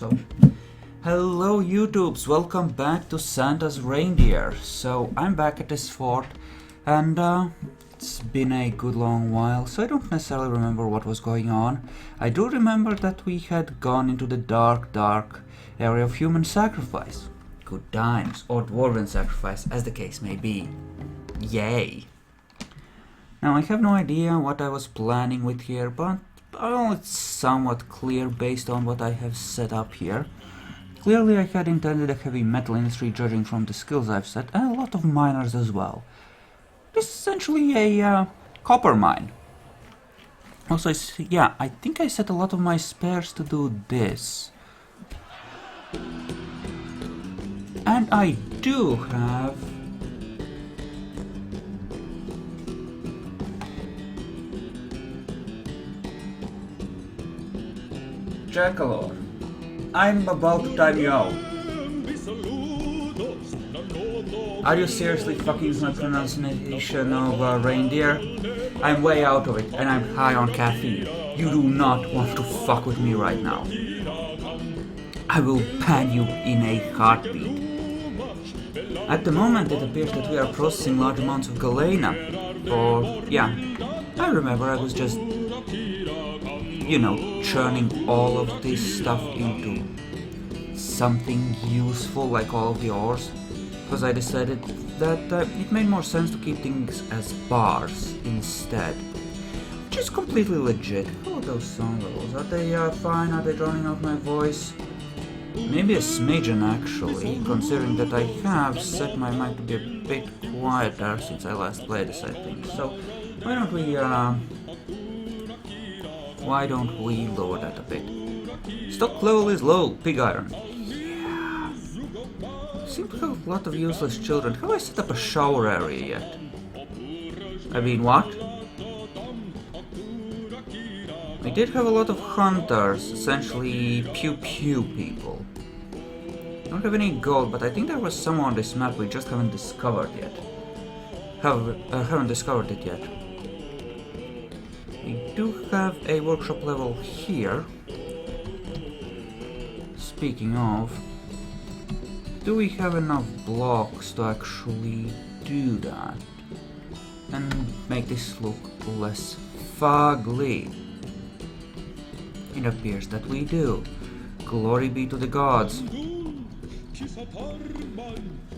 So, hello YouTubes, welcome back to Santa's Reindeer. So, I'm back at this fort and it's been a good long while, so I don't necessarily remember what was going on. I do remember that we had gone into the dark area of human sacrifice. Good times, or dwarven sacrifice, as the case may be. Yay! Now, I have no idea what I was planning with here, but it's somewhat clear based on what I have set up here. Clearly I had intended a heavy metal industry judging from the skills I've set, and a lot of miners as well. This is essentially a copper mine. Also, I think I set a lot of my spares to do this. And I do have... Jackalope, I'm about to time you out. Are you seriously fucking with my pronunciation of reindeer? I'm way out of it and I'm high on caffeine. You do not want to fuck with me right now. I will pan you in a heartbeat. At the moment it appears that we are processing large amounts of galena. I remember I was just, churning all of this stuff into something useful like all of the ores, because I decided that it made more sense to keep things as bars instead, which is completely legit. How are those sound levels? Are they fine? Are they drowning out my voice? Maybe a smidgen actually, considering that I have set my mic to be a bit quieter since I last played this, I think. So why don't we lower that a bit? Stock level is low, pig iron. Yeah. Seem to have a lot of useless children. Have I set up a shower area yet? I mean, what? I did have a lot of hunters, essentially pew-pew people. I don't have any gold, but I think there was some on this map we just haven't discovered yet. Haven't discovered it yet. We do have a workshop level here. Speaking of, do we have enough blocks to actually do that and make this look less fugly? It appears that we do. Glory be to the gods.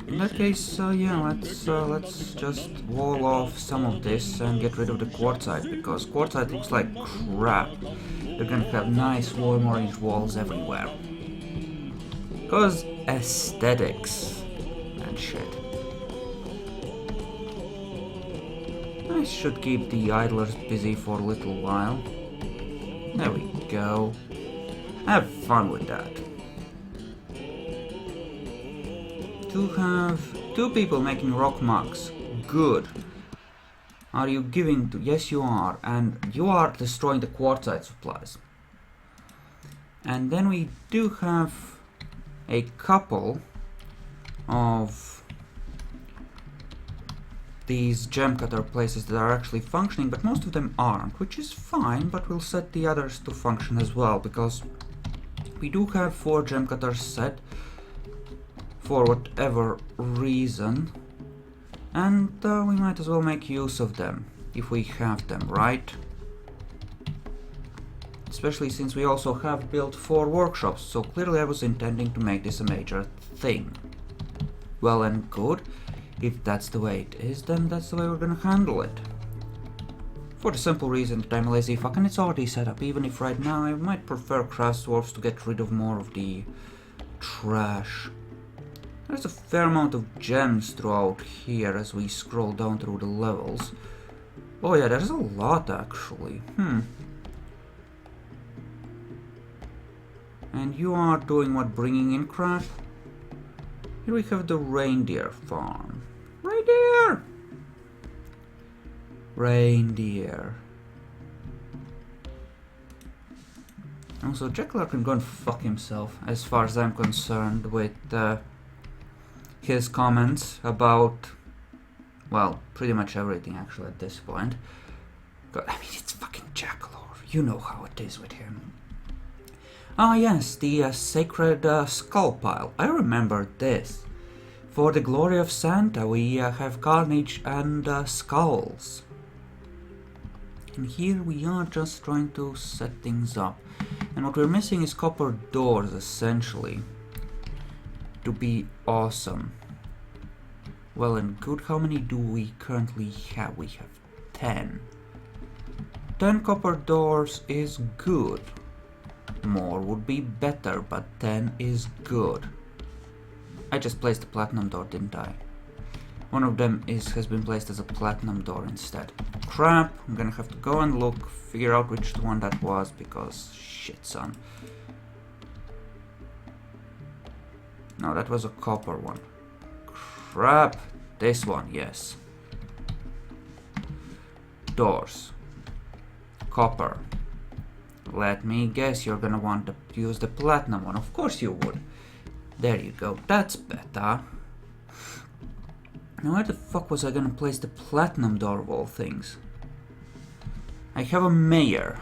In that case, let's just wall off some of this and get rid of the quartzite, because quartzite looks like crap. You're gonna have nice warm orange walls everywhere. Because aesthetics and shit. I should keep the idlers busy for a little while. There we go. Have fun with that. To have two people making rock mugs. Good. Are you giving to... Yes, you are. And you are destroying the quartzite supplies. And then we do have a couple of these gem cutter places that are actually functioning, but most of them aren't, which is fine, but we'll set the others to function as well, because we do have 4 gem cutters set for whatever reason, and we might as well make use of them if we have them, right? Especially since we also have built 4 workshops, so clearly I was intending to make this a major thing. Well and good. If that's the way it is, then that's the way we're gonna handle it. For the simple reason that I'm a lazy fuck and it's already set up, even if right now I might prefer craft dwarfs to get rid of more of the trash. There's a fair amount of gems throughout here as we scroll down through the levels. Oh yeah, there's a lot actually. And you are doing what, bringing in crap? Here we have the reindeer farm. Reindeer! Reindeer. Also, Jackalope can go and fuck himself, as far as I'm concerned, with his comments about, well, pretty much everything actually at this point. I mean, it's fucking Jackalope. You know how it is with him. Ah yes, the sacred skull pile. I remember this. For the glory of Santa, we have carnage and skulls. And here we are just trying to set things up. And what we're missing is copper doors, essentially. To be awesome. Well and good, how many do we currently have? We have 10. 10 copper doors is good. More would be better, but 10 is good. I just placed a platinum door, didn't I? One of them has been placed as a platinum door instead. Crap, I'm gonna have to go and look, figure out which one that was, because shit, son. No, that was a copper one. Crap, this one, yes. Doors. Copper. Let me guess, you're gonna want to use the platinum one. Of course you would. There you go, that's better. Now where the fuck was I gonna place the platinum door of all things? I have a mayor.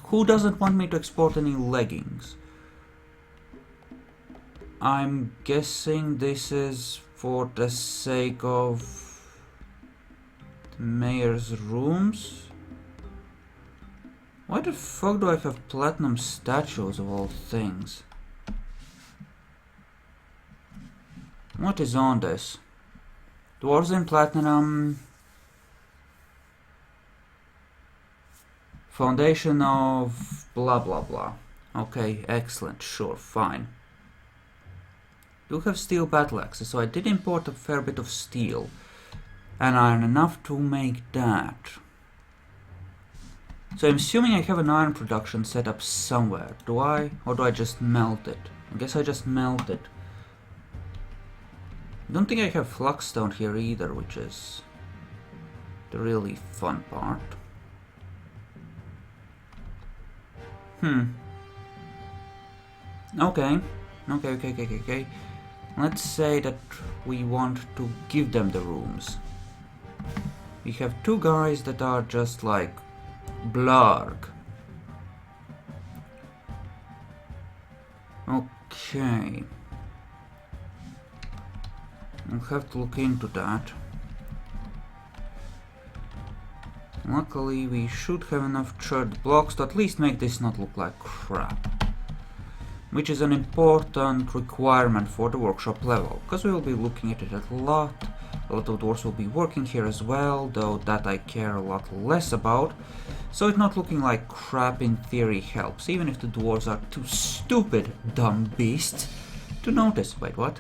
Who doesn't want me to export any leggings? I'm guessing this is for the sake of the mayor's rooms? Why the fuck do I have platinum statues of all things? What is on this? Dwarves in platinum. Foundation of blah blah blah. Okay, excellent, sure, fine. Do have steel battle axes, so I did import a fair bit of steel. And iron, enough to make that. So I'm assuming I have an iron production set up somewhere. Do I? Or do I just melt it? I guess I just melt it. I don't think I have flux-stone here either, which is the really fun part. Okay. Let's say that we want to give them the rooms. We have two guys that are just like blarg. Okay. I'll have to look into that. Luckily, we should have enough charred blocks to at least make this not look like crap. Which is an important requirement for the workshop level, because we will be looking at it a lot. A lot of dwarves will be working here as well, though that I care a lot less about. So it not looking like crap in theory helps, even if the dwarves are too stupid, dumb beasts, to notice. Wait, what?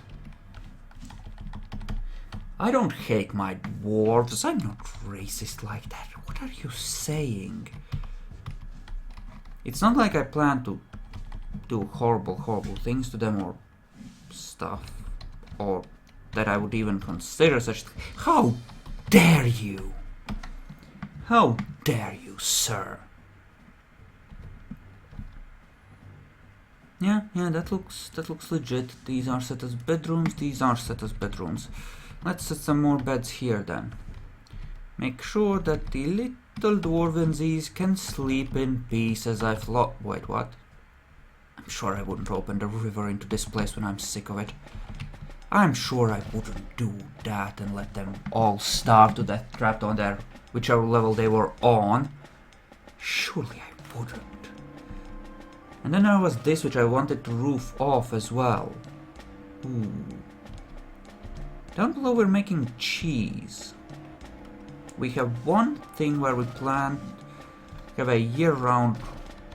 I don't hate my dwarves, I'm not racist like that. What are you saying? It's not like I plan to do horrible things to them or stuff, or that I would even consider such. How dare you? How dare you, sir? Yeah, that looks legit. These are set as bedrooms, these are set as bedrooms. Let's set some more beds here then. Make sure that the little dwarvensies can sleep in peace as I float. Wait, what? I'm sure I wouldn't open the river into this place when I'm sick of it. I'm sure I wouldn't do that and let them all starve to death trapped on their whichever level they were on. Surely I wouldn't. And then there was this which I wanted to roof off as well. Ooh. Down below we're making cheese. We have one thing where we plan to have a year-round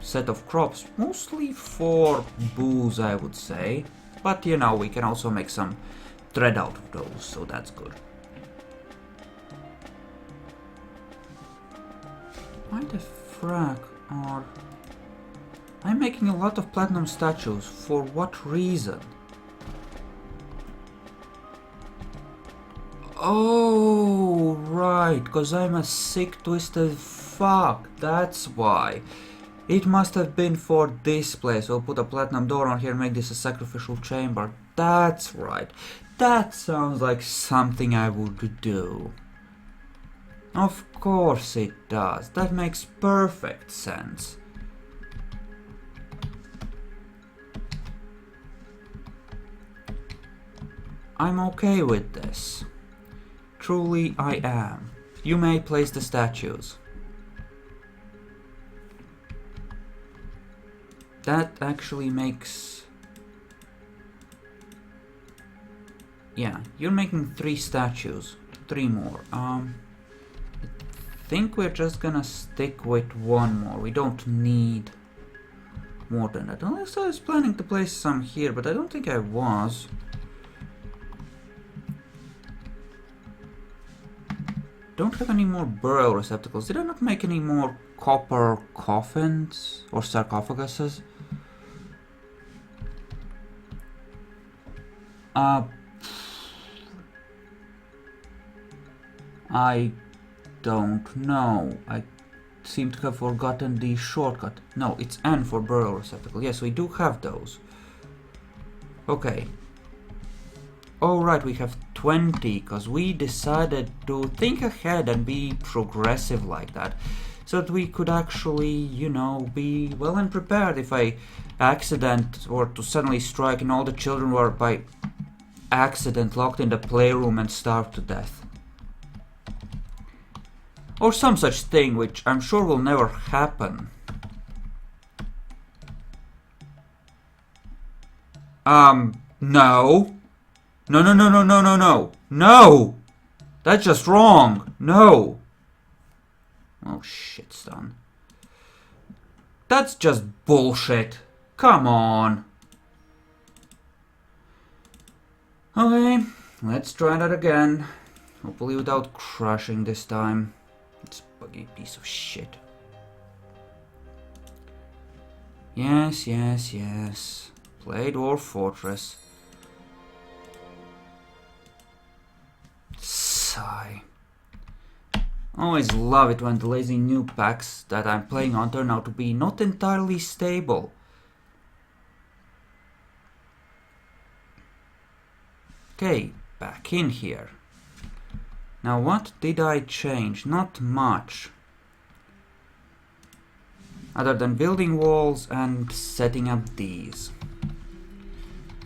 set of crops, mostly for booze, I would say. But you know, we can also make some thread out of those, so that's good. Why the frack are... I'm making a lot of platinum statues. For what reason? Oh, right, because I'm a sick, twisted fuck. That's why. It must have been for this place. We'll put a platinum door on here and make this a sacrificial chamber. That's right. That sounds like something I would do. Of course it does. That makes perfect sense. I'm okay with this. Truly I am. You may place the statues. That actually makes... Yeah, you're making 3 statues. 3 more. I think we're just gonna stick with 1 more. We don't need more than that. Unless I was planning to place some here, but I don't think I was. Don't have any more burial receptacles. Did I not make any more copper coffins or sarcophaguses? I don't know. I seem to have forgotten the shortcut. No, it's N for burial receptacle. Yes, we do have those. Okay. Oh right, we have 20, because we decided to think ahead and be progressive like that, so that we could actually, you know, be well and prepared if I accident or to suddenly strike and all the children were by accident locked in the playroom and starved to death. Or some such thing, which I'm sure will never happen. No. No, no, no, no, no, no, no. No! That's just wrong. No. Oh, shit, son. That's just bullshit. Come on. Okay, let's try that again. Hopefully without crushing this time. It's a buggy piece of shit. Yes, yes, yes. Play Dwarf Fortress. Sigh. Always love it when the lazy new packs that I'm playing on turn out to be not entirely stable. Okay, back in here. Now what did I change? Not much. Other than building walls and setting up these.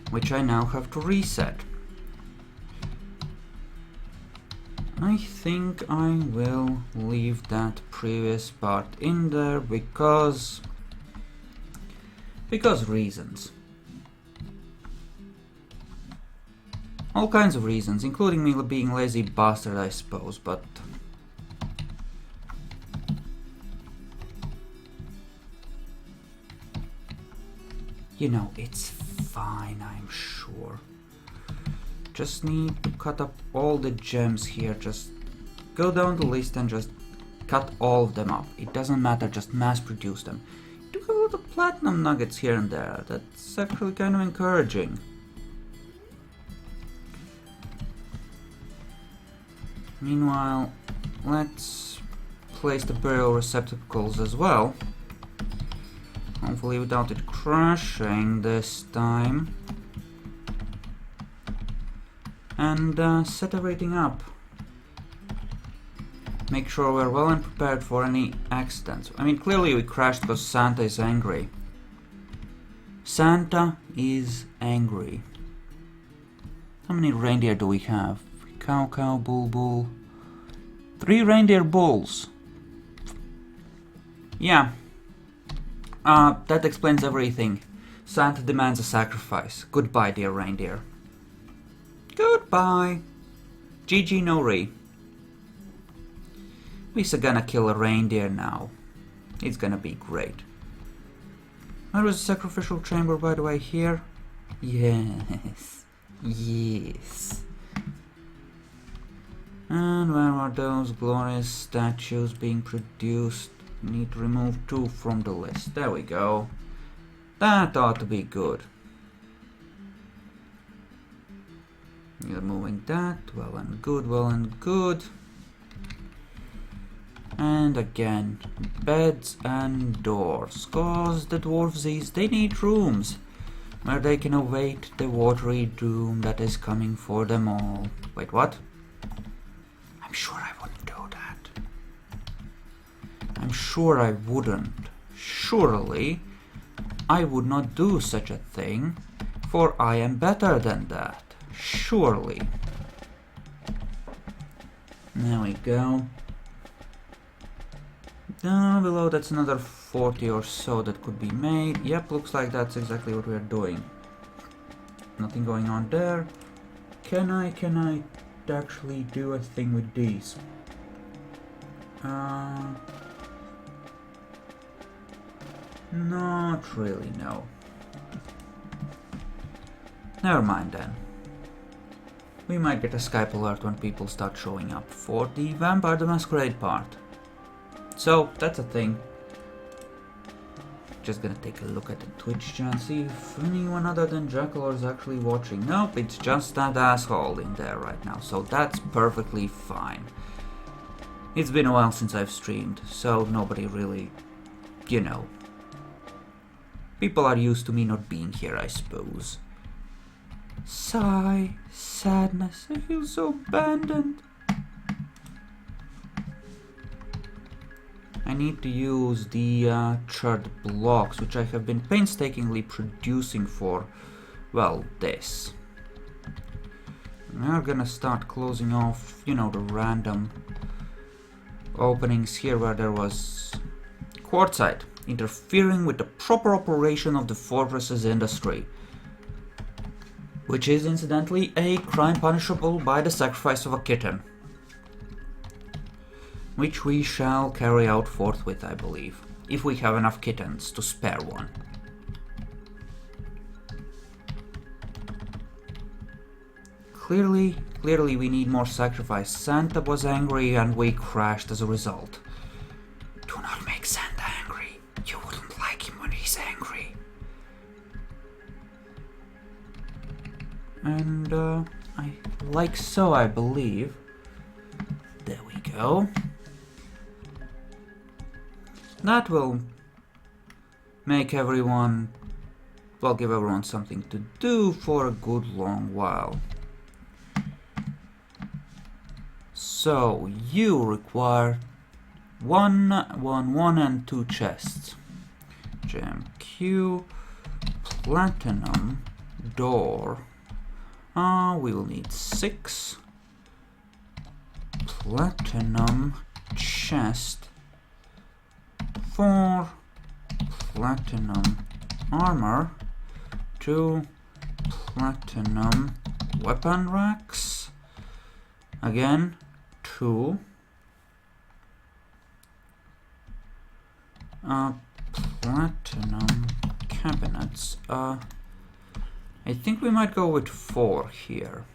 Which I now have to reset. I think I will leave that previous part in there because reasons. All kinds of reasons, including me being lazy bastard, I suppose, but you know, it's fine, I'm sure. Just need to cut up all the gems here. Just go down the list and just cut all of them up. It doesn't matter, just mass produce them. You do have a lot of platinum nuggets here and there. That's actually kind of encouraging. Meanwhile, let's place the burial receptacles as well. Hopefully without it crashing this time. And set everything up. Make sure we're well and prepared for any accidents. I mean, clearly we crashed because Santa is angry. Santa is angry. How many reindeer do we have? Cow, cow, bull, bull. 3 reindeer bulls. Yeah. That explains everything. Santa demands a sacrifice. Goodbye, dear reindeer. Goodbye. GG no re. We're gonna kill a reindeer now. It's gonna be great. Where was the sacrificial chamber, by the way? Here? Yes. Yes. And where are those glorious statues being produced? Need to remove 2 from the list. There we go. That ought to be good. Removing that. Well and good, well and good. And again, beds and doors. Cause the dwarfsies, they need rooms where they can await the watery doom that is coming for them all. Wait, what? I'm sure I wouldn't do that. I'm sure I wouldn't. Surely I would not do such a thing, for I am better than that. Surely. There we go. Down below, that's another 40 or so that could be made. Yep, looks like that's exactly what we're doing. Nothing going on there. Can I actually do a thing with these? Not really, no. Never mind then. We might get a Skype alert when people start showing up for the Vampire the Masquerade part. So, that's a thing. Just gonna take a look at the Twitch chat, see if anyone other than Jackal is actually watching. Nope, it's just that asshole in there right now, so that's perfectly fine. It's been a while since I've streamed, so nobody really, you know. People are used to me not being here, I suppose. Sigh, sadness, I feel so abandoned. I need to use the charred blocks, which I have been painstakingly producing for, well, this. We're gonna start closing off, you know, the random openings here where there was quartzite interfering with the proper operation of the fortress's industry, which is incidentally a crime punishable by the sacrifice of a kitten, which we shall carry out forthwith, I believe, if we have enough kittens to spare one. Clearly we need more sacrifice. Santa was angry and we crashed as a result. Do not make Santa angry. You wouldn't like him when he's angry. And, like so, I believe. There we go. That will make everyone, well, give everyone something to do for a good long while. So, you require 1, 1, 1 and 2 chests. Gem Q, platinum, door. We will need 6. Platinum, chest. 4 platinum armor, 2 platinum weapon racks, again 2 platinum cabinets. I think we might go with 4 here.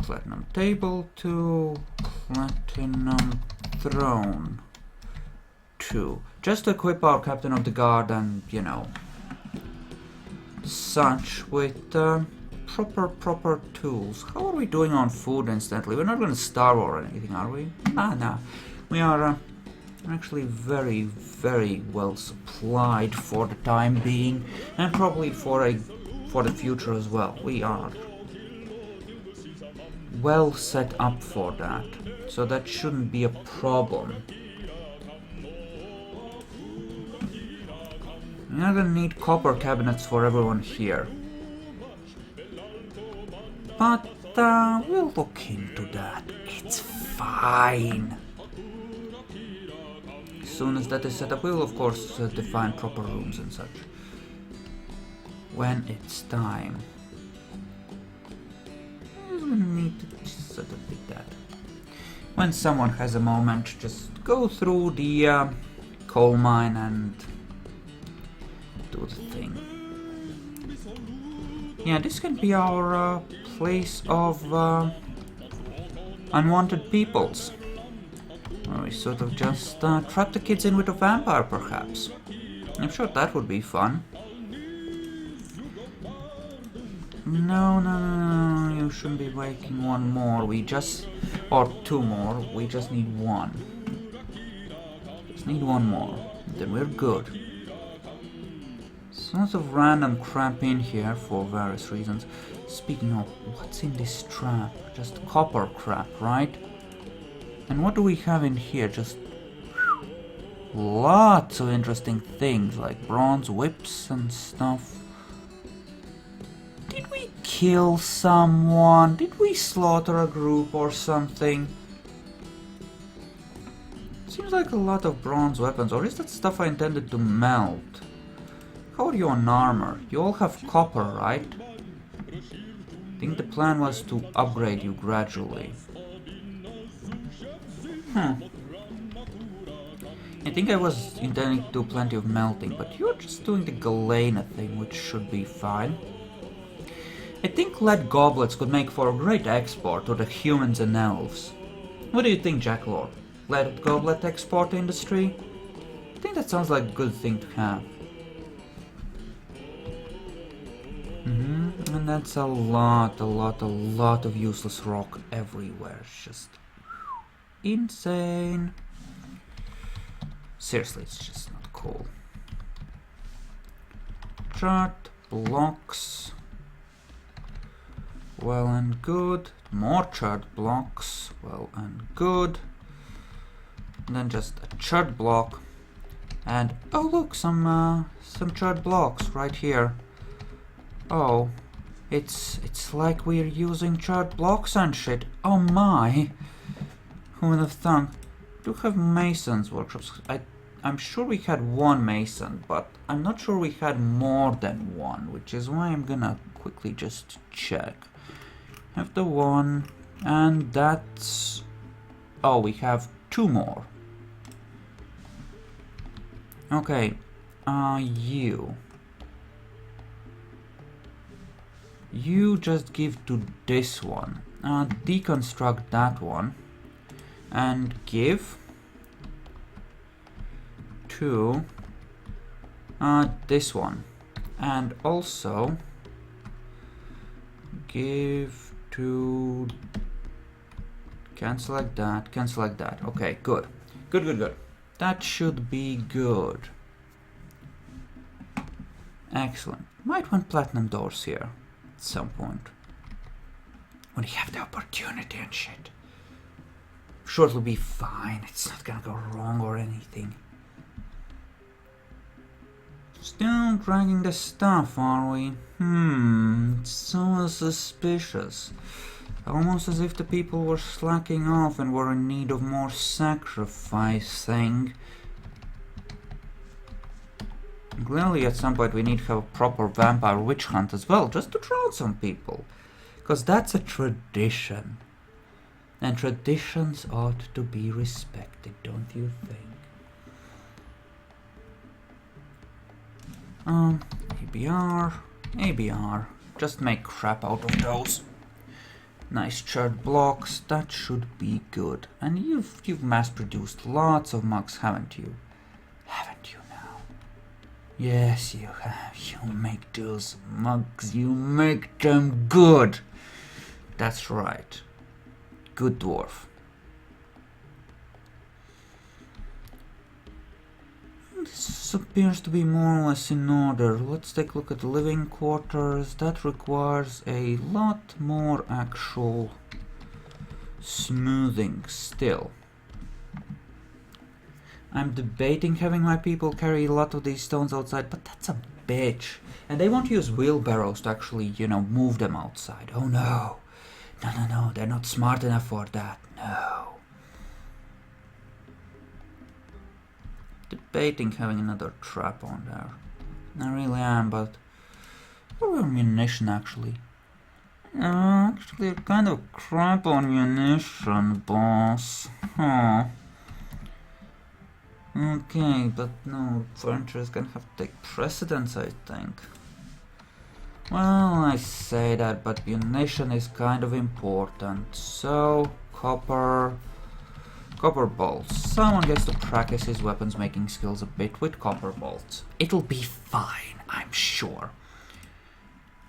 Platinum table, 2 platinum throne, 2. Just to equip our captain of the guard and, you know, such with proper tools. How are we doing on food instantly? We're not going to starve or anything, are we? No. We are actually very well supplied for the time being, and probably for the future as well. We are well set up for that, so that shouldn't be a problem. We're gonna need copper cabinets for everyone here, but we'll look into that. It's fine. As soon as that is set up, we'll of course define proper rooms and such when it's time. We need to just sort of pick that. When someone has a moment, just go through the coal mine and do the thing. Yeah, this can be our place of unwanted peoples. Where we sort of just trap the kids in with a vampire, perhaps. I'm sure that would be fun. No, you shouldn't be making one more. Or 2 more. We just need 1. Just need 1 more. Then we're good. Lots of random crap in here for various reasons. Speaking of, what's in this trap? Just copper crap, right? And what do we have in here? Just lots of interesting things like bronze whips and stuff. kill someone? Did we slaughter a group or something? Seems like a lot of bronze weapons, or is that stuff I intended to melt? How are you on armor? You all have copper, right? I think the plan was to upgrade you gradually. I think I was intending to do plenty of melting, but you're just doing the galena thing, which should be fine. I think lead goblets could make for a great export to the humans and elves. What do you think, Jacklord? Lead goblet export industry? I think that sounds like a good thing to have. And that's a lot of useless rock everywhere. It's just insane. Seriously, it's just not cool. Chart blocks. Well and good. More chart blocks. Well and good. And then just a chart block. And oh look, some chart blocks right here. Oh, it's like we're using chart blocks and shit. Oh my! Who would have thunk? Do have masons workshops. I'm sure we had one mason, but I'm not sure we had more than one, which is why I'm gonna quickly just check. Have the one, and that's... oh, we have two more. Okay, you just give to this one. Deconstruct that one and give to this one, and also give to cancel like that. Okay, good. That should be good. Excellent. Might want platinum doors here at some point when you have the opportunity and shit. Sure, it'll be fine. It's not gonna go wrong or anything. Still dragging the stuff, are we? It's so suspicious. Almost as if the people were slacking off and were in need of more sacrificing. Clearly at some point we need to have a proper vampire witch hunt as well, just to drown some people. Because that's a tradition. And traditions ought to be respected, don't you think? ABR. Just make crap out of those. Nice chart blocks, that should be good. And you've mass-produced lots of mugs, haven't you? Haven't you now? Yes, you have. You make those mugs, you make them good. That's right. Good dwarf. This appears to be more or less in order. Let's take a look at the living quarters. That requires a lot more actual smoothing still. I'm debating having my people carry a lot of these stones outside, but that's a bitch. And they won't use wheelbarrows to actually, you know, move them outside. Oh no. No, they're not smart enough for that. No. Debating having another trap on there. I really am, but probably ammunition actually. Actually, kind of crap on munition, boss. Huh. Okay, but no, furniture is gonna have to take precedence, I think. Well, I say that, but munition is kind of important. So, copper bolts. Someone gets to practice his weapons making skills a bit with copper bolts. It'll be fine, I'm sure.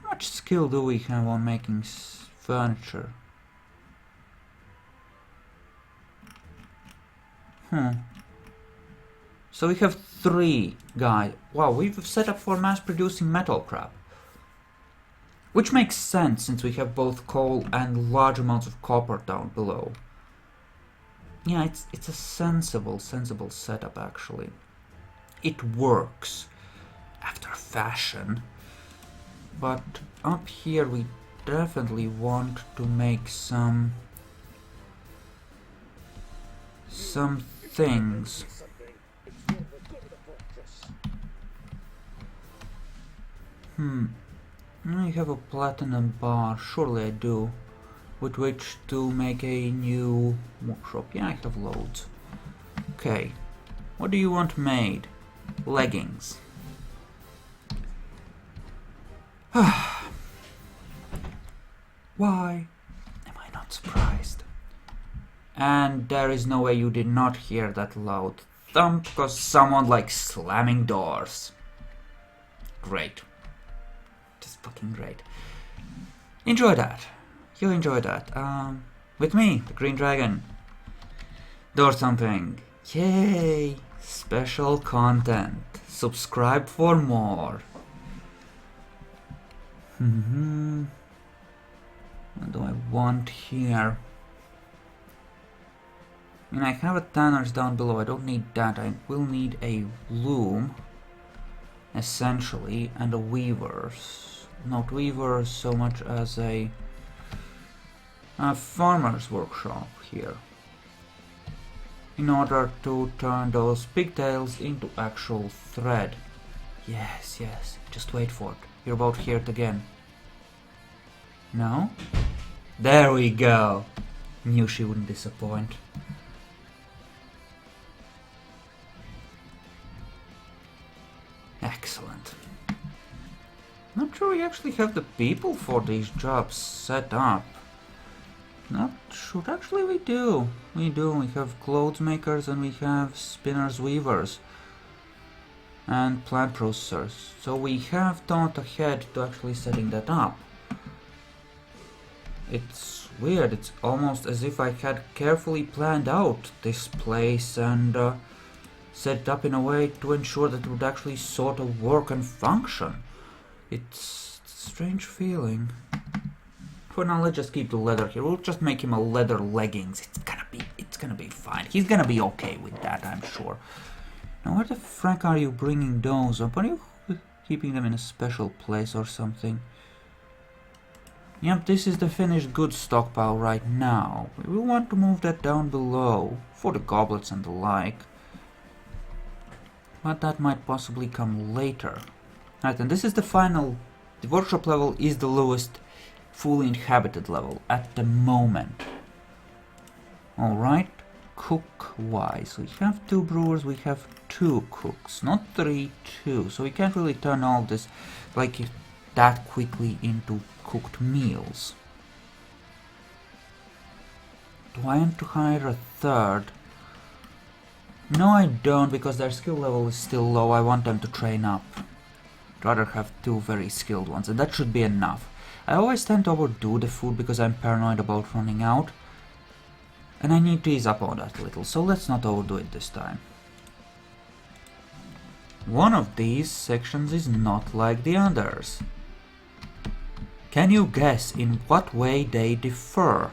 How much skill do we have on making furniture? So we have 3 guys. Wow, we've set up for mass producing metal crap. Which makes sense since we have both coal and large amounts of copper down below. Yeah, it's a sensible setup actually. It works after fashion. But up here we definitely want to make some things. I have a platinum bar, surely I do, with which to make a new workshop. Yeah, I have loads. Okay, what do you want made? Leggings. Why am I not surprised? And there is no way you did not hear that loud thump, because someone likes slamming doors. Great. Just fucking great. Enjoy that. You enjoy that. With me, the Green Dragon. Door thumping. Yay! Special content. Subscribe for more. What do I want here? I mean, I have a tanner's down below. I don't need that. I will need a loom, essentially, and a weaver's. Not weaver's so much as a farmer's workshop here, in order to turn those pigtails into actual thread. Yes, yes. Just wait for it. You're about to hear it again. No? There we go. Knew she wouldn't disappoint. Excellent. Not sure we actually have the people for these jobs set up. Not sure. Actually, we do. We do. We have clothes makers and we have spinners, weavers, and plant processors. So we have thought ahead to actually setting that up. It's weird. It's almost as if I had carefully planned out this place and set it up in a way to ensure that it would actually sort of work and function. It's a strange feeling. For now, let's just keep the leather here. We'll just make him a leather leggings. It's gonna be fine. He's gonna be okay with that, I'm sure. Now, where the frack are you bringing those up? Are you keeping them in a special place or something? Yep, this is the finished goods stockpile right now. We will want to move that down below for the goblets and the like. But that might possibly come later. Right, and this is the final. The workshop level is the lowest fully inhabited level at the moment. Alright, cook-wise, we have 2 brewers, we have 2 cooks, not 3, 2, so we can't really turn all this like that quickly into cooked meals. Do I want to hire a 3rd? No, I don't, because their skill level is still low. I want them to train up. I'd rather have 2 very skilled ones, and that should be enough. I always tend to overdo the food because I'm paranoid about running out, and I need to ease up on that a little, so let's not overdo it this time. One of these sections is not like the others. Can you guess in what way they differ?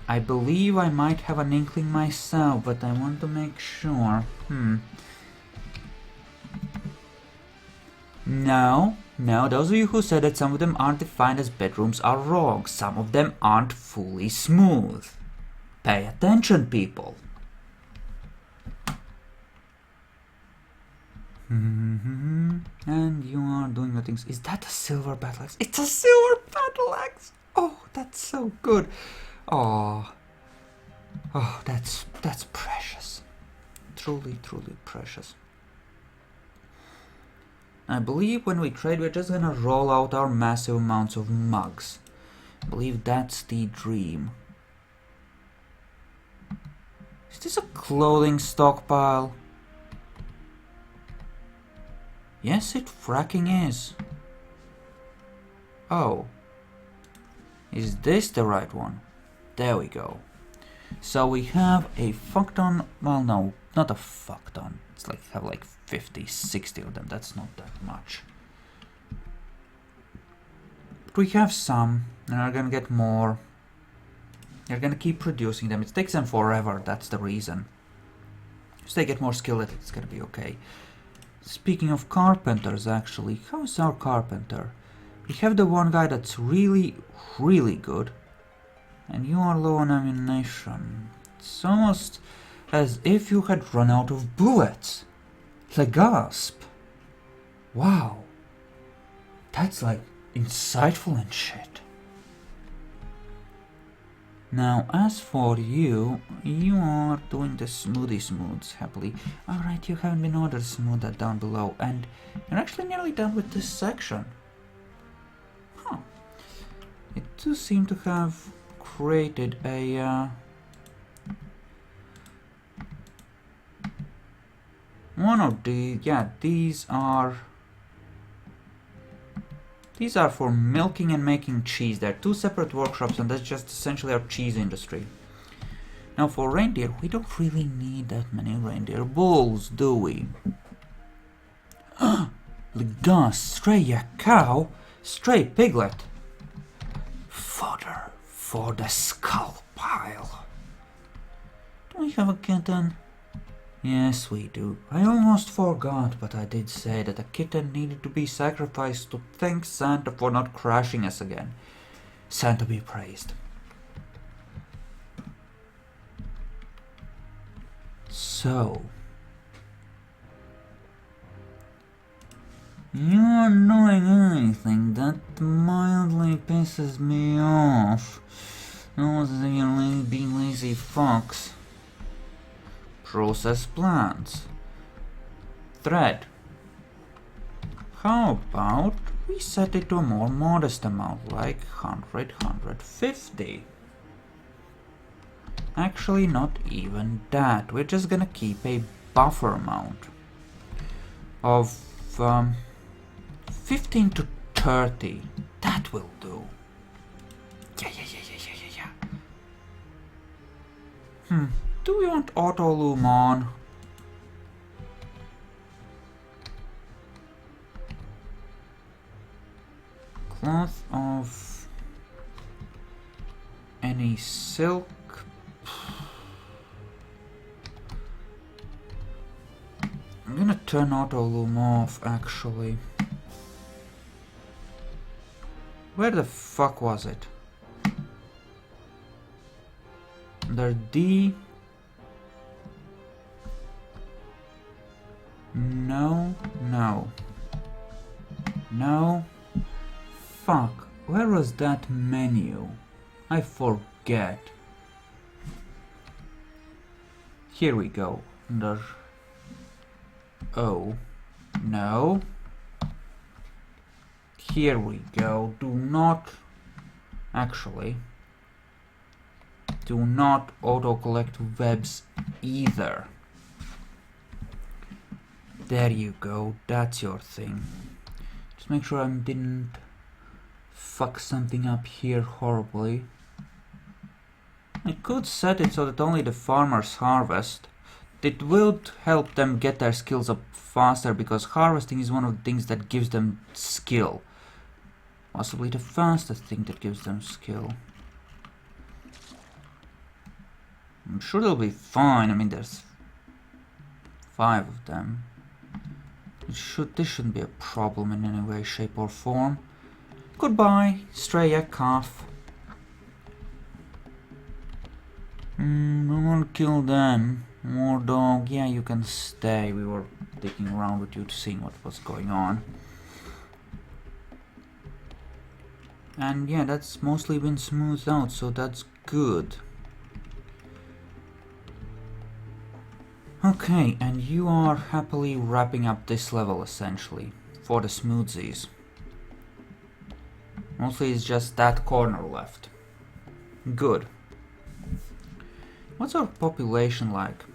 I believe I might have an inkling myself, but I want to make sure. No, those of you who said that some of them aren't defined as bedrooms are wrong. Some of them aren't fully smooth. Pay attention, people. And you are doing the things. Is that a silver battle axe? It's a silver battle axe! Oh, that's so good. Oh, that's precious. Truly, truly precious. I believe when we trade, we're just gonna roll out our massive amounts of mugs. I believe that's the dream. Is this a clothing stockpile? Yes, it fracking is. Oh. Is this the right one? There we go. So we have a fuck-ton, well no, not a fuck-ton. It's like, have like 50, 60 of them, that's not that much. But we have some, and we're gonna get more. They're gonna keep producing them, it takes them forever, that's the reason. As they get more skilled, it's gonna be okay. Speaking of carpenters, actually, how's our carpenter? We have the one guy that's really, really good. And you are low on ammunition. It's almost as if you had run out of bullets. The gasp. Wow. That's like insightful and shit. Now, as for you, you are doing the smoothie smooths happily. Alright, you haven't been ordered to smooth that down below, and you're actually nearly done with this section. Huh. It does seem to have created a one of the, yeah, these are for milking and making cheese. They're two separate workshops, and that's just essentially our cheese industry. Now for reindeer, we don't really need that many reindeer bulls, do we? Legas, stray a cow, stray piglet. Fodder for the skull pile. Do we have a kitten? Yes, we do. I almost forgot, but I did say that a kitten needed to be sacrificed to thank Santa for not crashing us again. Santa be praised. So, you're doing anything that mildly pisses me off. Not as if you're being lazy fox. Process plants. Thread. How about we set it to a more modest amount, like 100, 150? Actually, not even that. We're just gonna keep a buffer amount of 15 to 30. That will do. Yeah. Do we want auto loom on? Cloth of any silk. I'm gonna turn auto loom off, actually. Where the fuck was it? Under D. No. Fuck. Where was that menu? I forget. Here we go. Under O. No. Here we go. Do not auto-collect webs either. There you go, that's your thing. Just make sure I didn't fuck something up here horribly. I could set it so that only the farmers harvest. It will help them get their skills up faster, because harvesting is one of the things that gives them skill. Possibly the fastest thing that gives them skill. I'm sure they'll be fine. I mean, there's 5 of them. This shouldn't be a problem in any way, shape or form. Goodbye, stray calf. Don't want to kill them. More dog. Yeah, you can stay. We were digging around with you to see what was going on. And yeah, that's mostly been smoothed out, so that's good. Okay, and you are happily wrapping up this level, essentially, for the smoothies. Mostly it's just that corner left. Good. What's our population like?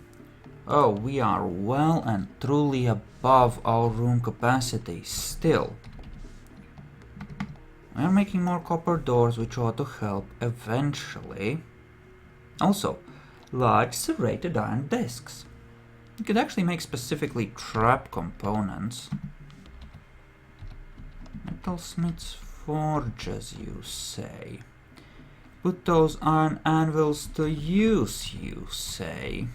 Oh, we are well and truly above our room capacity, still. We are making more copper doors, which ought to help eventually. Also, large serrated iron discs. You could actually make specifically trap components. Metalsmith's forges, you say. Put those iron anvils to use, you say.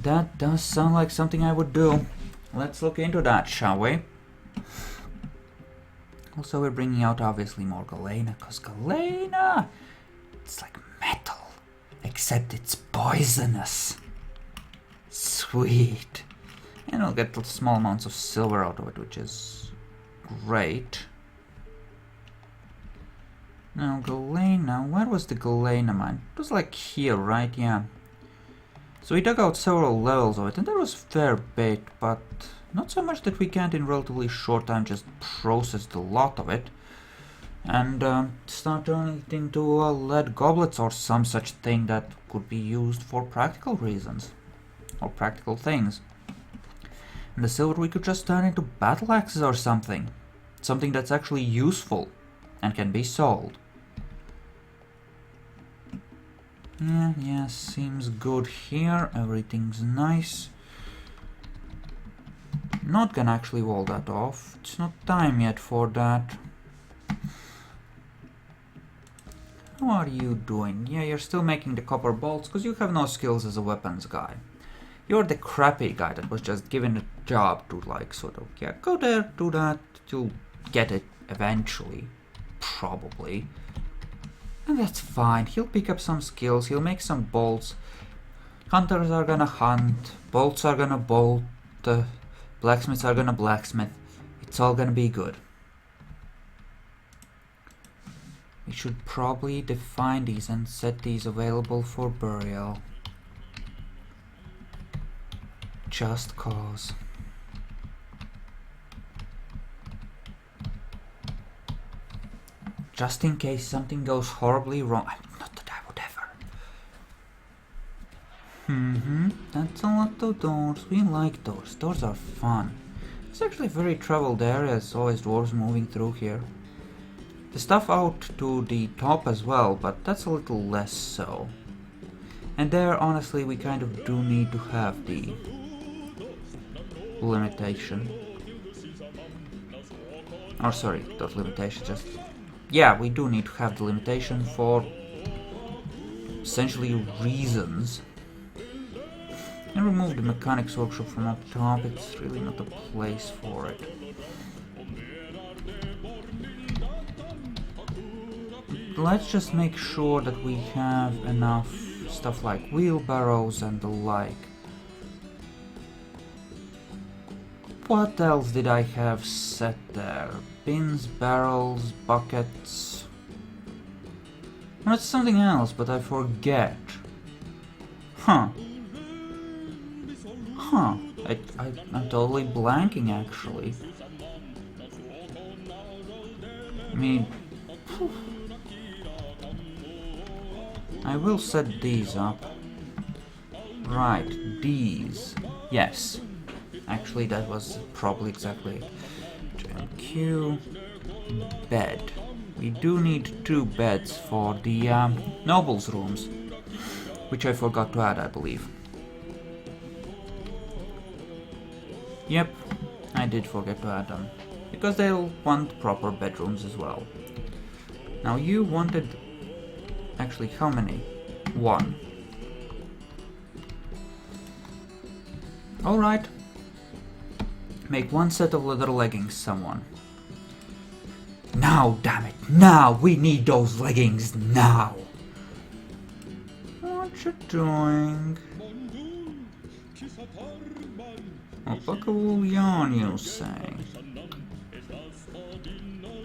That does sound like something I would do. Let's look into that, shall we? Also, we're bringing out obviously more galena, because galena, it's like metal, except it's poisonous. Sweet. And we'll get small amounts of silver out of it, which is great. Now, galena, where was the galena mine? It was like here, right? Yeah. So we dug out several levels of it, and there was a fair bit, but not so much that we can't in relatively short time just process the lot of it and start turning it into lead goblets or some such thing that could be used for practical reasons or practical things. And the silver we could just turn into battle axes or something. Something that's actually useful and can be sold. Yeah, seems good here. Everything's nice. Not gonna actually wall that off. It's not time yet for that. How are you doing? Yeah, you're still making the copper bolts because you have no skills as a weapons guy. You're the crappy guy that was just given a job to like sort of, yeah, go there, do that, you'll get it eventually. Probably. And that's fine. He'll pick up some skills, he'll make some bolts. Hunters are gonna hunt, bolts are gonna bolt, blacksmiths are gonna blacksmith. It's all gonna be good. We should probably define these and set these available for burial. Just cause. Just in case something goes horribly wrong. Not that I would ever. That's a lot of doors. We like doors. Doors are fun. It's actually a very traveled area, as always dwarves moving through here. The stuff out to the top as well, but that's a little less so. And there, honestly, we kind of do need to have the limitation. Or sorry, not limitation, just... yeah, we do need to have the limitation for essentially reasons. And remove the mechanics workshop from up top, it's really not a place for it. Let's just make sure that we have enough stuff like wheelbarrows and the like. What else did I have set there? Bins, barrels, buckets... well, it's something else, but I forget. I'm totally blanking, actually. I mean... I will set these up. Right, these. Yes. Actually, that was probably exactly it. JMQ. Bed. We do need 2 beds for the nobles' rooms. Which I forgot to add, I believe. Yep, I did forget to add them. Because they'll want proper bedrooms as well. Now you wanted... actually, how many? 1. Alright. Make 1 set of leather leggings, someone. Now, damn it! Now! We need those leggings now! What you doing? Alpaca wool yarn, you say?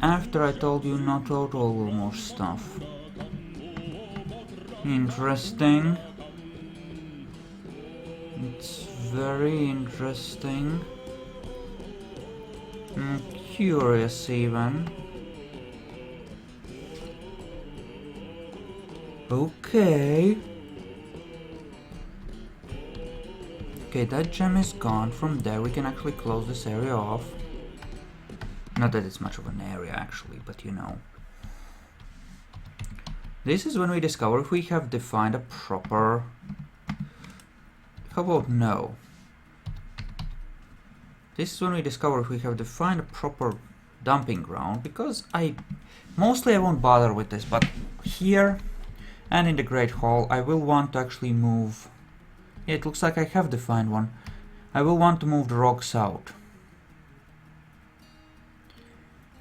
After I told you not to auto more stuff. Interesting. It's very interesting. Curious even. Okay. Okay, that gem is gone. From there we can actually close this area off. Not that it's much of an area actually, but you know. This is when we discover if we have defined a proper... how about no? This is when we discover if we have defined a proper dumping ground, because mostly I won't bother with this, but here and in the Great Hall I will want to actually move Yeah, it looks like I have defined one. I will want to move the rocks out.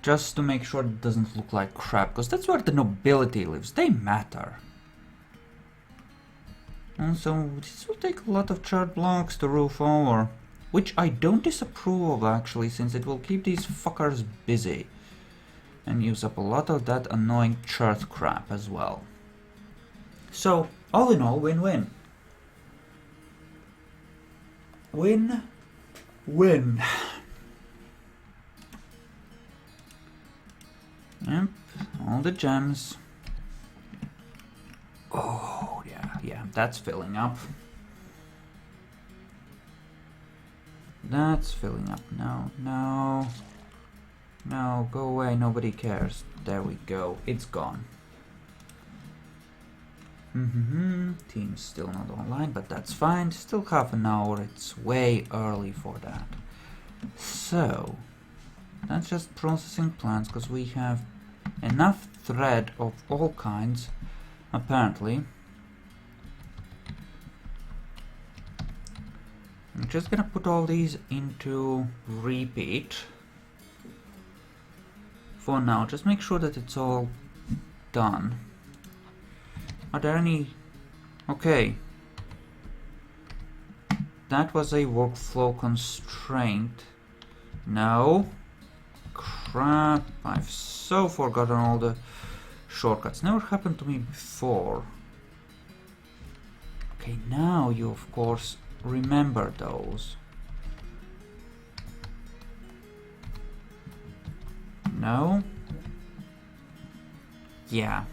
Just to make sure it doesn't look like crap, because that's where the nobility lives. They matter. Also, this will take a lot of charred blocks to roof over. Which I don't disapprove of, actually, since it will keep these fuckers busy. And use up a lot of that annoying charred crap as well. So, all in all, win-win. Win-win. Yep, all the gems. Oh, yeah, that's filling up. That's filling up. No, go away, nobody cares. There we go, it's gone. Team's still not online, but that's fine. Still half an hour, it's way early for that. So, that's just processing plants, because we have enough thread of all kinds, apparently. I'm just gonna put all these into repeat for now. Just make sure that it's all done. Are there any... Okay. That was a workflow constraint. No. Crap. I've so forgotten all the shortcuts. Never happened to me before. Okay, now you of course remember those. No? Yeah.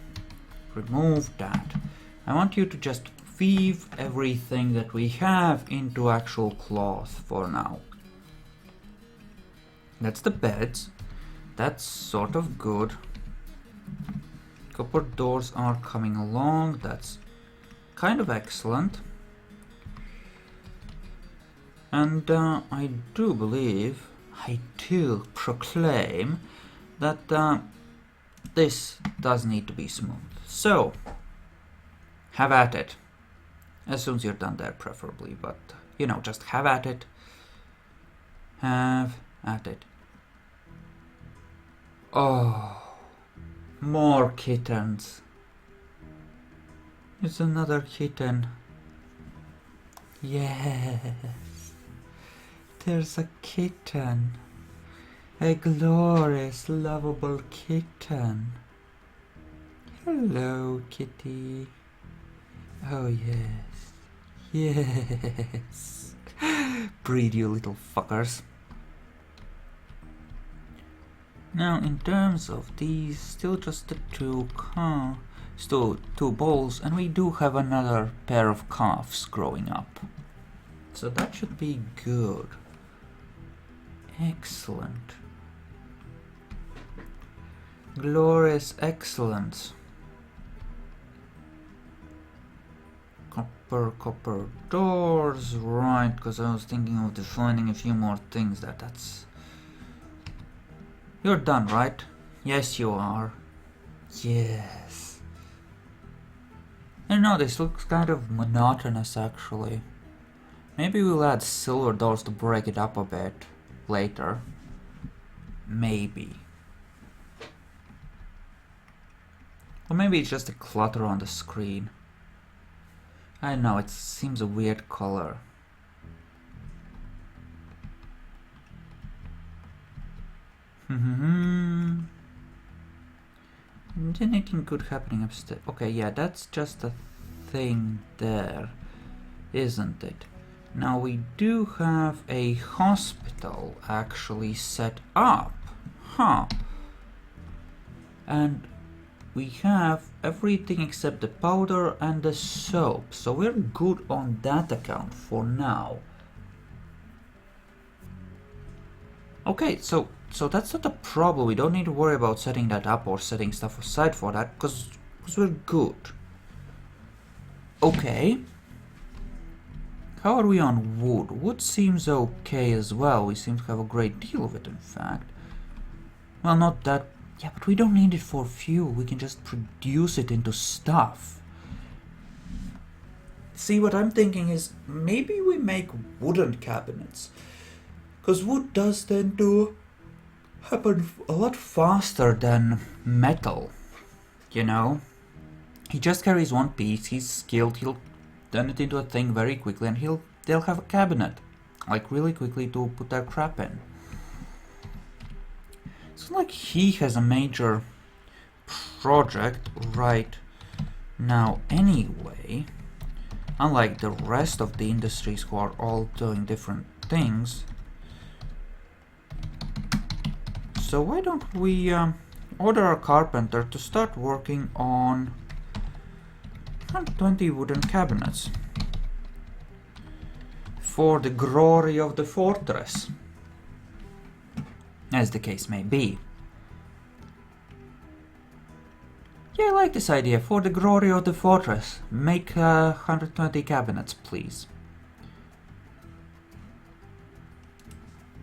Remove that. I want you to just weave everything that we have into actual cloth for now. That's the beds. That's sort of good. Copper doors are coming along. That's kind of excellent. And I do believe, I do proclaim that this does need to be smooth. So, have at it. As soon as you're done there, preferably, but you know, just have at it. Have at it. Oh, more kittens. It's another kitten. Yes, there's a kitten. A glorious, lovable kitten. Hello, kitty. Oh, yes. Yes. Breed, you little fuckers. Now, in terms of these, still just the two bulls, and we do have another pair of calves growing up. So that should be good. Excellent. Glorious excellence. Copper doors, right, because I was thinking of defining a few more things. That's... You're done, right? Yes, you are. Yes. I know, this looks kind of monotonous, actually. Maybe we'll add silver doors to break it up a bit later. Maybe. Or maybe it's just a clutter on the screen. I don't know, it seems a weird color. Anything good happening upstairs? Okay, yeah, that's just a thing there, isn't it? Now we do have a hospital actually set up. Huh. And we have everything except the powder and the soap, so we're good on that account for now. Okay, so that's not a problem. We don't need to worry about setting that up or setting stuff aside for that, because we're good. Okay. How are we on wood? Wood seems okay as well. We seem to have a great deal of it, in fact. Well, not that... Yeah, but we don't need it for fuel. We can just produce it into stuff. See, what I'm thinking is maybe we make wooden cabinets. Because wood does tend to happen a lot faster than metal, you know? He just carries one piece, he's skilled, he'll turn it into a thing very quickly, and they'll have a cabinet, like really quickly to put their crap in. It's not like he has a major project right now anyway, unlike the rest of the industries who are all doing different things. So why don't we order a carpenter to start working on 120 wooden cabinets for the glory of the fortress, as the case may be. Yeah, I like this idea. For the glory of the fortress, make 120 cabinets, please.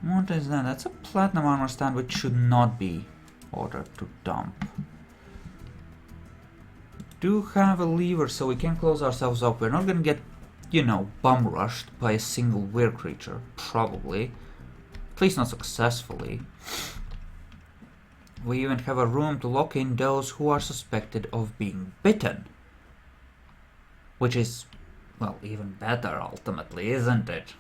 What is that? That's a platinum armor stand, which should not be ordered to dump. Do have a lever so we can close ourselves up. We're not gonna get, you know, bum rushed by a single weird creature, probably. At least not successfully. We even have a room to lock in those who are suspected of being bitten. Which is, well, even better ultimately, isn't it?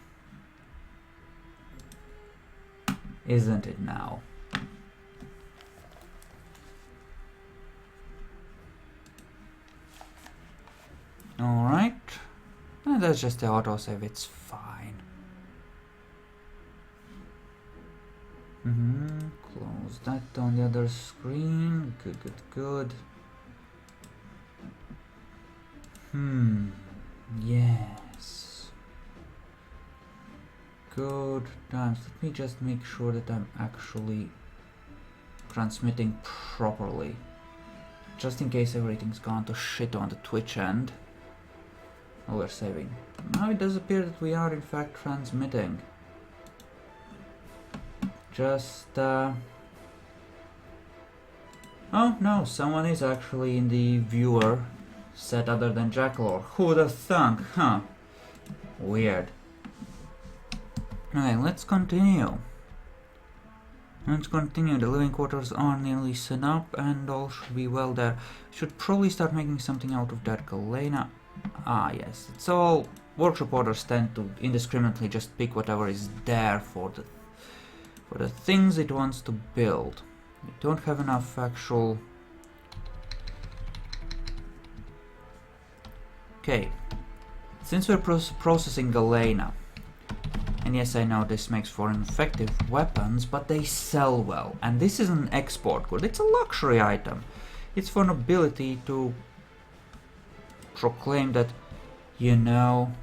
Isn't it now? Alright. That's just the autosave, it's fine. Close that on the other screen. Good, good, good. Yes. Good times. Let me just make sure that I'm actually transmitting properly. Just in case everything's gone to shit on the Twitch end. Oh, we're saving. Now it does appear that we are in fact transmitting. Just, oh no, someone is actually in the viewer set other than Jackalor. Who'd have thunk, huh? Weird. Okay, let's continue. Let's continue. The living quarters are nearly set up and all should be well there. Should probably start making something out of that galena. Ah, yes. It's all workshop orders tend to indiscriminately just pick whatever is there for the things it wants to build. We don't have enough actual... Okay. Since we're processing galena, and yes, I know this makes for effective weapons, but they sell well. And this is an export good. It's a luxury item. It's for nobility to proclaim that, you know,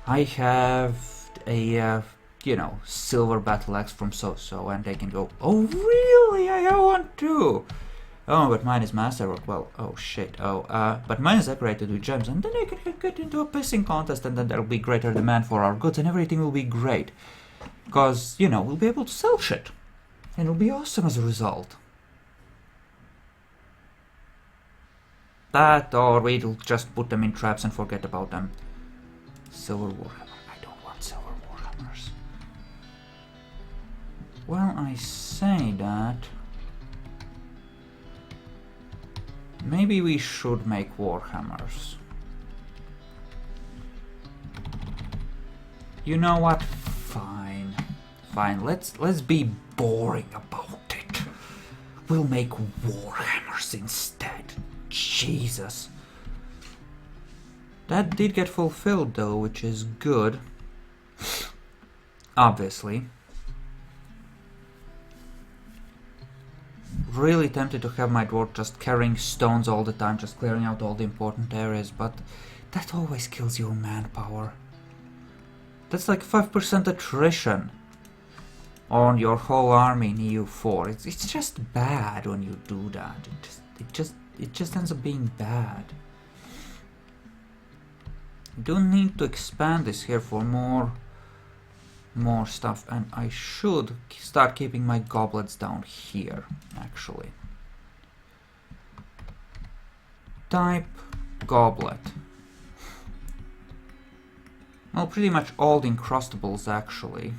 I have a, you know, silver battle axe from so-so, and they can go, oh really, I have one too. Oh, but mine is masterwork. Well, oh shit. Oh, but mine is decorated with gems, and then I can get into a pissing contest, and then there'll be greater demand for our goods, and everything will be great. Because, you know, we'll be able to sell shit. And it'll be awesome as a result. That, or we'll just put them in traps and forget about them. Silver Warhammer. I don't want silver Warhammers. Well, I say that... maybe we should make Warhammers. You know what? Fine. Fine, let's be boring about it. We'll make Warhammers instead. Jesus. That did get fulfilled though, which is good. Obviously. Really tempted to have my dwarf just carrying stones all the time, just clearing out all the important areas, but that always kills your manpower. That's like 5% attrition on your whole army in EU4. It's just bad when you do that. It just ends up being bad. Do need to expand this here for more stuff, and I should start keeping my goblets down here, actually. Type goblet. Well, pretty much all the Encrustables, actually.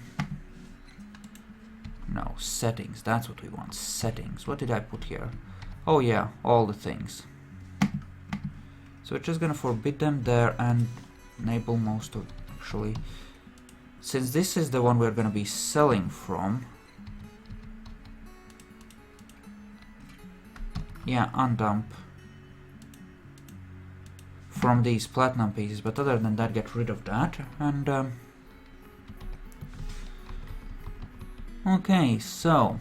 No, settings, that's what we want, settings. What did I put here? Oh yeah, all the things. So we're just gonna forbid them there and enable most of, actually. Since this is the one we're gonna be selling from. Yeah, undump from these platinum pieces, but other than that, get rid of that. And okay, so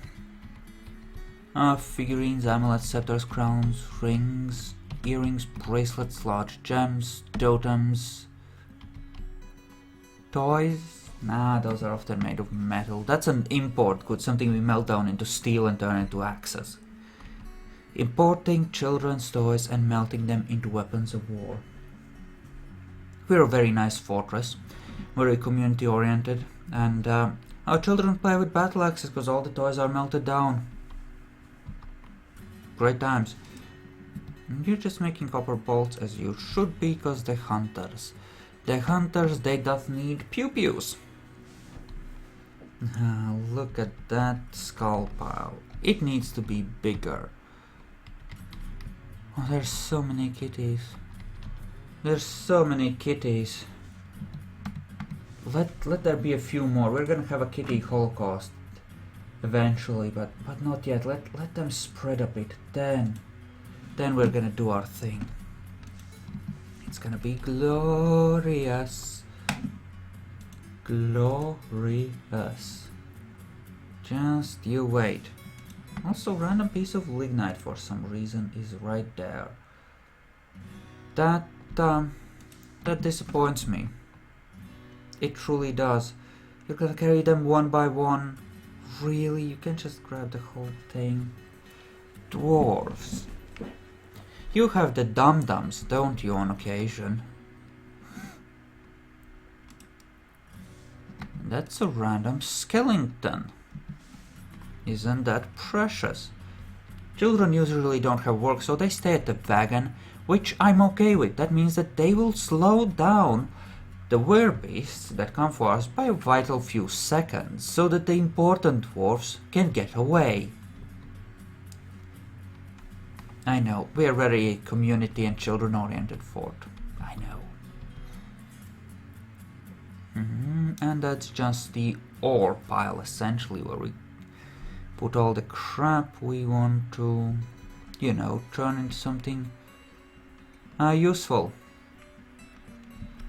figurines, amulets, scepters, crowns, rings, earrings, bracelets, large gems, totems, toys. Nah, those are often made of metal. That's an import good, something we melt down into steel and turn into axes. Importing children's toys and melting them into weapons of war. We're a very nice fortress, very community oriented, and our children play with battle axes because all the toys are melted down. Great times. And you're just making copper bolts as you should be, because the hunters, they doth need pew-pews. Look at that skull pile. It needs to be bigger. Oh, there's so many kitties. There's so many kitties. Let there be a few more. We're gonna have a kitty holocaust eventually, but not yet. Let them spread a bit. Then we're gonna do our thing. It's gonna be glorious. Glorious. Just you wait. Also, random piece of lignite for some reason is right there. That disappoints me. It truly does. You're gonna carry them one by one. Really? You can just grab the whole thing. Dwarves. You have the dum-dums, don't you, on occasion? That's a random skeleton. Isn't that precious? Children usually don't have work, so they stay at the wagon, which I'm okay with. That means that they will slow down the werebeasts that come for us by a vital few seconds, so that the important dwarfs can get away. I know, we're very community and children-oriented fort. I know. And that's just the ore pile, essentially, where we put all the crap we want to, you know, turn into something useful.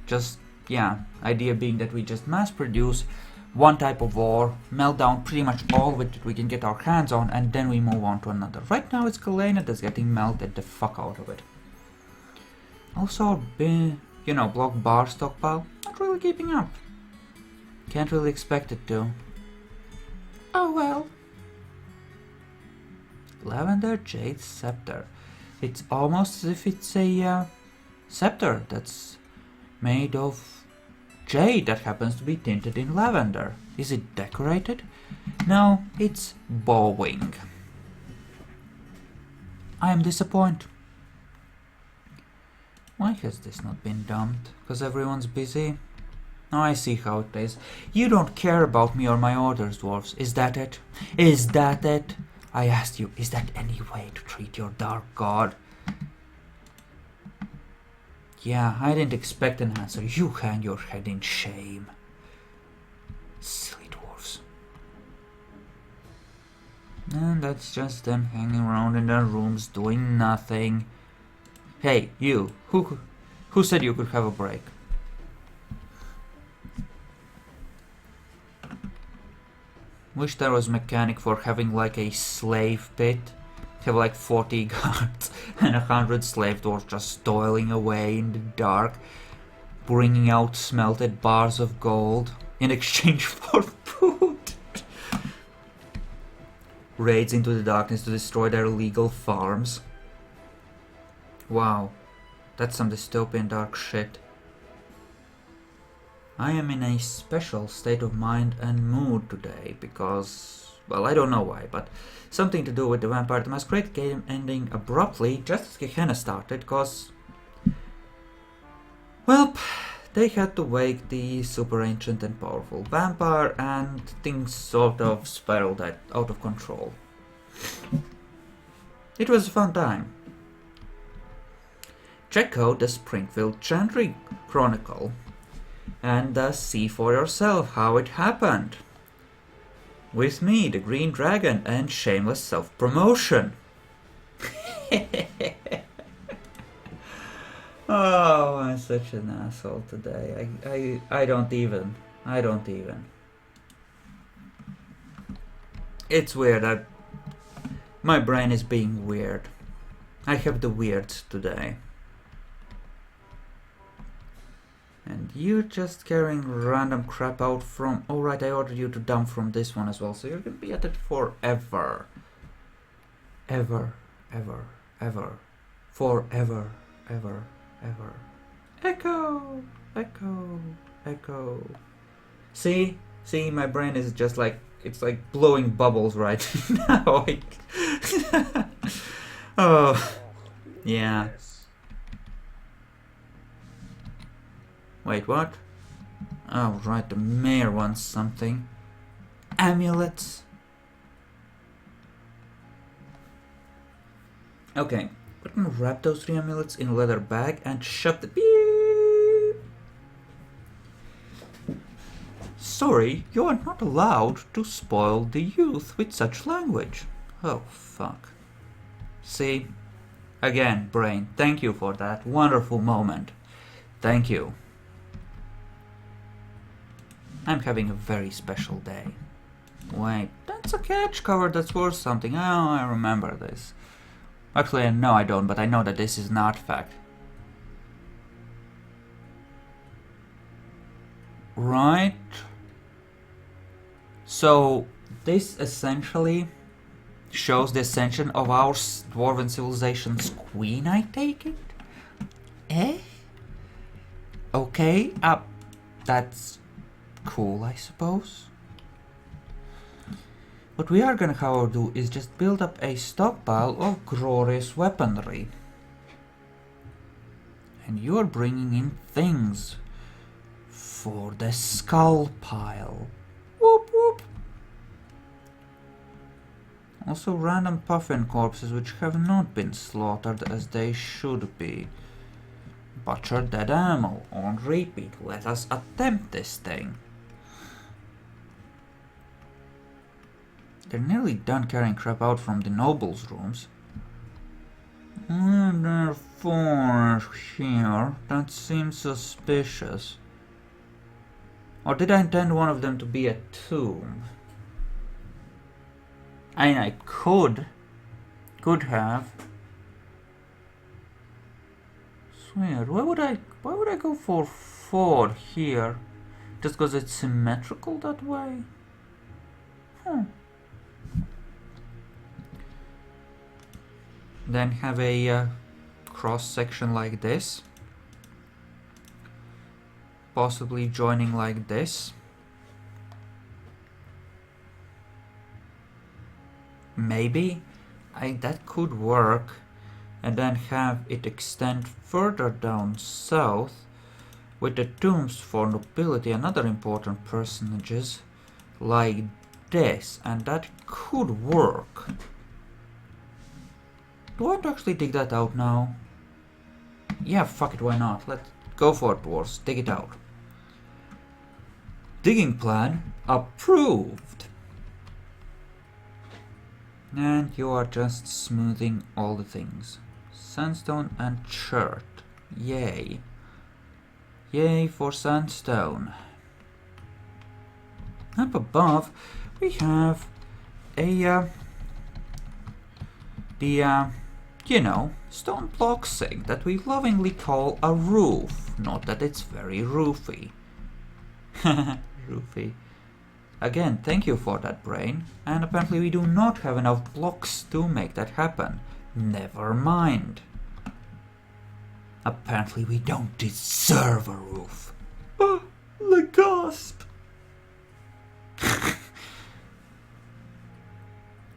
Just, yeah, idea being that we just mass produce one type of ore, melt down pretty much all of it that we can get our hands on, and then we move on to another. Right now it's galena that's getting melted the fuck out of it. Also our big, you know, block bar stockpile, not really keeping up. Can't really expect it to. Oh well. Lavender Jade Scepter. It's almost as if it's a scepter that's made of jade that happens to be tinted in lavender. Is it decorated? No, it's bowing. I am disappointed. Why has this not been dumped? Because everyone's busy? Oh, I see how it is. You don't care about me or my orders, dwarves. Is that it? Is that it? I asked you, is that any way to treat your dark god? Yeah, I didn't expect an answer. You hang your head in shame. Silly dwarves. And that's just them hanging around in their rooms doing nothing. Hey, you, who said you could have a break? Wish there was a mechanic for having like a slave pit. Have like 40 guards and 100 slave dwarves just toiling away in the dark, bringing out smelted bars of gold in exchange for food. Raids into the darkness to destroy their illegal farms. Wow, that's some dystopian dark shit. I am in a special state of mind and mood today because, well, I don't know why, but something to do with the Vampire the Masquerade game ending abruptly just as Gehenna started, cause, well, they had to wake the super ancient and powerful vampire, and things sort of spiraled out of control. It was a fun time. Check out the Springfield Chantry Chronicle and see for yourself how it happened. With me, the Green Dragon, and shameless self-promotion. Oh, I'm such an asshole today. I don't even. It's weird. My brain is being weird. I have the weirds today. And you're just carrying random crap out from... Oh right, I ordered you to dump from this one as well, so you're gonna be at it forever. Ever. Forever. Ever. Echo! See, my brain is just like... It's like blowing bubbles right now. Oh, yeah. Wait, what? Oh, right, the mayor wants something. Amulets. Okay, we're gonna wrap those 3 amulets in a leather bag and shove the... Beep. Sorry, you are not allowed to spoil the youth with such language. Oh, fuck. See? Again, brain, thank you for that wonderful moment. Thank you. I'm having a very special day. Wait, that's a catch cover that's worth something. Oh, I remember this. Actually, no I don't, but I know that this is an artifact. Right. So, this essentially shows the ascension of our dwarven civilization's queen, I take it? Eh? Okay, that's cool, I suppose. What we are gonna, however, do is just build up a stockpile of glorious weaponry. And you're bringing in things for the skull pile. Whoop whoop. Also random puffin corpses which have not been slaughtered as they should be. Butcher dead animal on repeat. Let us attempt this thing. They're nearly done carrying crap out from the nobles' rooms. And there are 4 here. That seems suspicious. Or did I intend one of them to be a tomb? I mean, I could have. It's weird. Why would I go for 4 here? Just because it's symmetrical that way? Then have a cross section like this, possibly joining like this. Maybe that could work, and then have it extend further down south with the tombs for nobility and other important personages like this, and that could work. Do I want to actually dig that out now? Yeah, fuck it, why not? Let's go for it, dwarves. Dig it out. Digging plan approved. And you are just smoothing all the things. Sandstone and chert. Yay. Yay for sandstone. Up above, we have a, you know, stone block thing that we lovingly call a roof. Not that it's very roofy. Roofy. Again, thank you for that, brain. And apparently we do not have enough blocks to make that happen. Never mind. Apparently we don't deserve a roof. Oh, the gasp.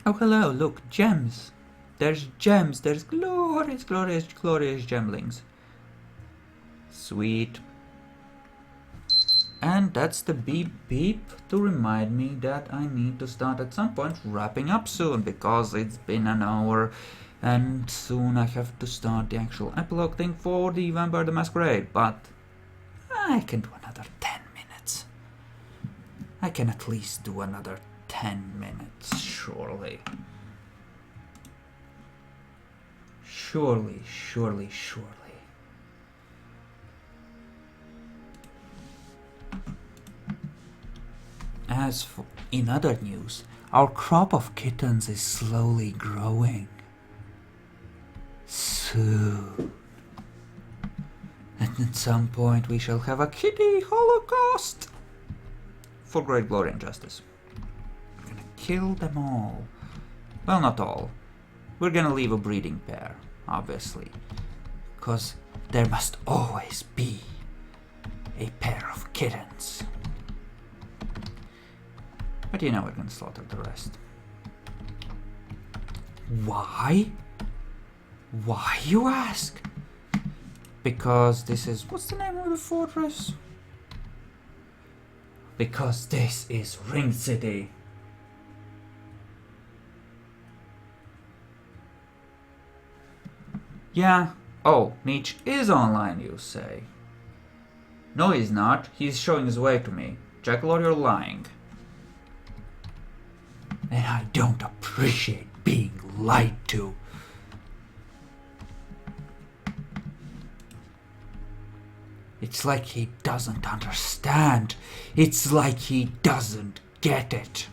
Oh, hello, look, gems. There's gems, there's glorious, glorious, glorious gemlings. Sweet. And that's the beep beep to remind me that I need to start at some point wrapping up soon, because it's been an hour and soon I have to start the actual epilogue thing for the Vampire the Masquerade, but I can do another 10 minutes. I can at least do another 10 minutes, surely. Surely, surely, surely. As for in other news, our crop of kittens is slowly growing. Soon. And at some point we shall have a kitty holocaust! For great glory and justice. We're gonna kill them all. Well, not all. We're gonna leave a breeding pair, obviously. Because there must always be a pair of kittens. But you know we're gonna slaughter the rest. Why? Why, you ask? Because this is... what's the name of the fortress? Because this is Ring City. Yeah. Oh, Nietzsche is online, you say. No, he's not. He's showing his way to me. Jackalor, you're lying. And I don't appreciate being lied to. It's like he doesn't understand. It's like he doesn't get it.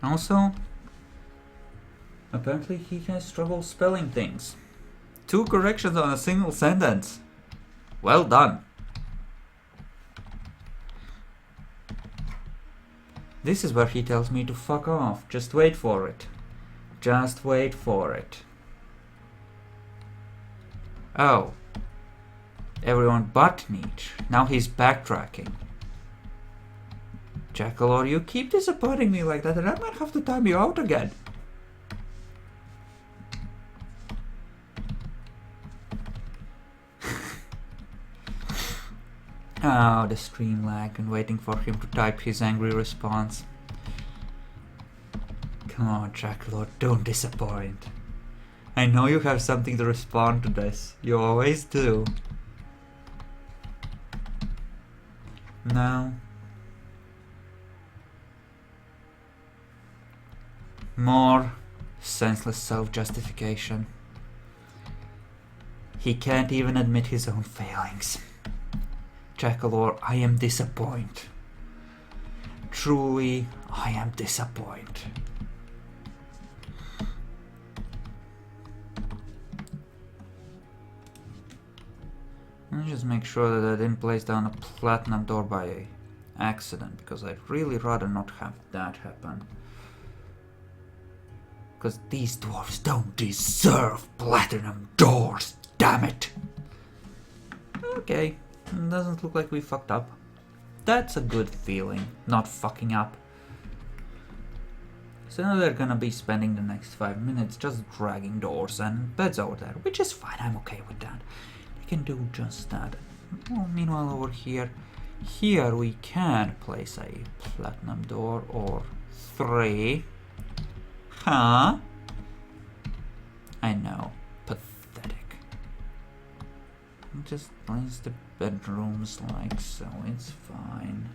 Also, apparently he has trouble spelling things. 2 corrections on a single sentence. Well done. This is where he tells me to fuck off. Just wait for it. Just wait for it. Oh. Everyone but Nietzsche. Now he's backtracking. Jackalor, you keep disappointing me like that and I might have to time you out again. Oh, the stream lag and waiting for him to type his angry response. Come on, Jackalor, don't disappoint. I know you have something to respond to this. You always do. No. More senseless self-justification. He can't even admit his own failings. Jackalor, I am disappointed. Truly, I am disappointed. Let me just make sure that I didn't place down a platinum door by accident, because I'd really rather not have that happen. Because these dwarves don't deserve platinum doors, damn it! Okay. Doesn't look like we fucked up. That's a good feeling, not fucking up. So now they're gonna be spending the next 5 minutes just dragging doors and beds over there, which is fine, I'm okay with that. They can do just that. Well, meanwhile over here we can place a platinum door or 3. Huh? I know, pathetic. Just place the bedrooms like so, it's fine.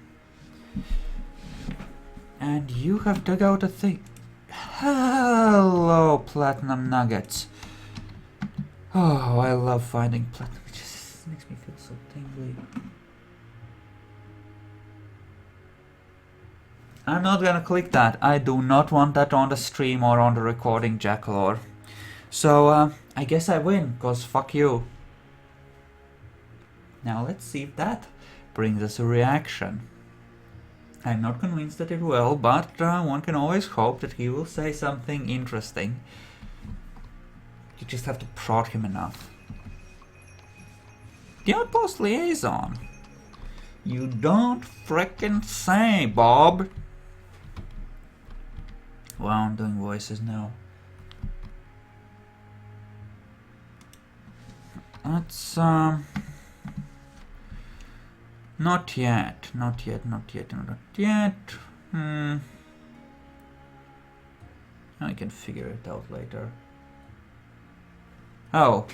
And you have dug out a thing. Hello, platinum nuggets. Oh, I love finding platinum. It just makes me feel so tingly. I'm not gonna click that. I do not want that on the stream or on the recording, Jackalor. So, I guess I win, cause fuck you. Now let's see if that brings us a reaction. I'm not convinced that it will, but one can always hope that he will say something interesting. You just have to prod him enough. The Outpost Liaison. You don't frickin' say, Bob. Wow, I'm doing voices now. Let's, Not yet, not yet, not yet, not yet. I can figure it out later. Oh,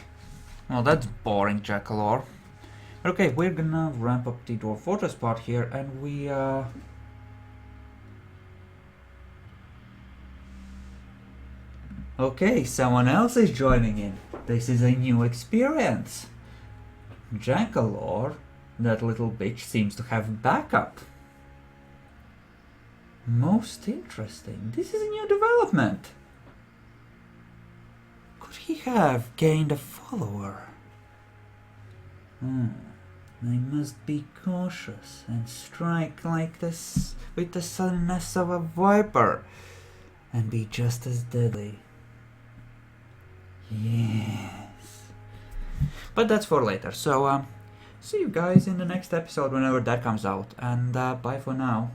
well, that's boring, Jackalore. Okay, we're gonna ramp up the Dwarf Fortress part here, and we Okay, someone else is joining in. This is a new experience. Jackalore, that little bitch, seems to have backup. Most interesting. This is a new development. Could he have gained a follower? I must be cautious and strike like this with the suddenness of a viper and be just as deadly. Yes. But that's for later. So, see you guys in the next episode whenever that comes out. And bye for now.